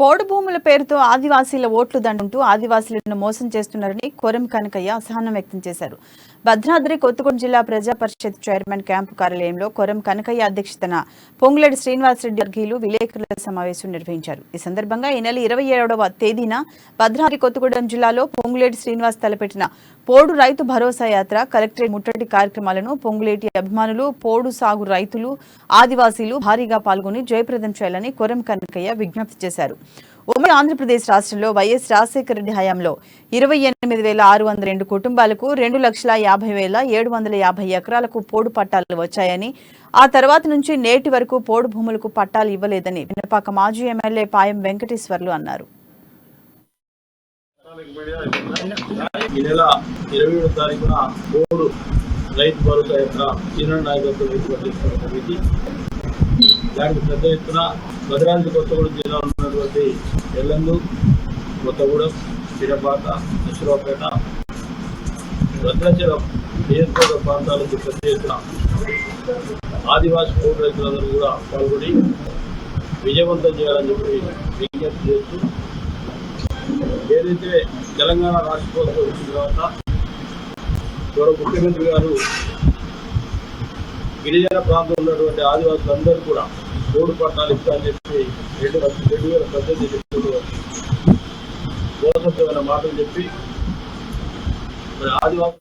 పోడు భూముల పేరుతో ఆదివాసీల ఓట్లు దండుంటూ ఆదివాసీలను మోసం చేస్తున్నారని కొరం కనకయ్య అసహనం వ్యక్తం చేశారు. భద్రాద్రి కొత్తగూడెం జిల్లా ప్రజా పరిషత్ చైర్మన్ క్యాంపు కార్యాలయంలో కొరం కనకయ్య అధ్యక్షతన పొంగులేటి శ్రీనివాసరెడ్డి వర్గీయులు విలేకరుల సమావేశం నిర్వహించారు. ఈ సందర్భంగా ఈ నెల 27వ తేదీన భద్రాద్రి కొత్తగూడెం జిల్లాలో పొంగులేటి శ్రీనివాస్ తలపెట్టిన పోడు రైతు భరోసా యాత్ర, కలెక్టరేట్ ముట్టడి కార్యక్రమాలను పొంగులేటి అభిమానులు, పోడు సాగు రైతులు, ఆదివాసీలు భారీగా పాల్గొని జయప్రదం చేయాలని కొరం కనకయ్య విజ్ఞప్తి చేశారు. ఉమ్మడి ఆంధ్రప్రదేశ్ రాష్ట్రంలో వైఎస్ రాజశేఖర రెడ్డి హయాంలో 28,602 కుటుంబాలకు 2,50,750 ఎకరాలకు పోడు పట్టాలు వచ్చాయని, ఆ తర్వాత నుంచి నేటి వరకు పోడు భూములకు పట్టాలు ఇవ్వలేదని పినపాక మాజీ ఎమ్మెల్యే పాయం వెంకటేశ్వర్లు అన్నారు. ఈ నెల 27వ తారీఖున పోడు రైతు భరోసా యాత్ర చిన్న నాయకత్వం ఏర్పడుతున్నటువంటి దానికి పెద్ద ఎత్తున భద్రాద్రి కొత్తగూడెం జిల్లాలో ఉన్నటువంటి ఎల్లందు, కొత్తగూడెం, పినపాక, నర్సరావుపేట, భద్రాచలం నియోజకవర్గ ప్రాంతాల నుంచి పెద్ద ఎత్తున ఆదివాసీ పోడు రైతులందరూ కూడా పాల్గొని విజయవంతం చేయాలని చెప్పి విజ్ఞప్తి చేస్తూ, ఏదైతే తెలంగాణ రాష్ట్ర ప్రభుత్వం వచ్చిన తర్వాత గౌరవ ముఖ్యమంత్రి గారు గిరిజన ప్రాంతంలో ఉన్నటువంటి ఆదివాసులందరూ కూడా పోడు పట్టాలు ఇస్తారని చెప్పి 2018 మోసమైన మాటలు చెప్పి మరి ఆదివాసులు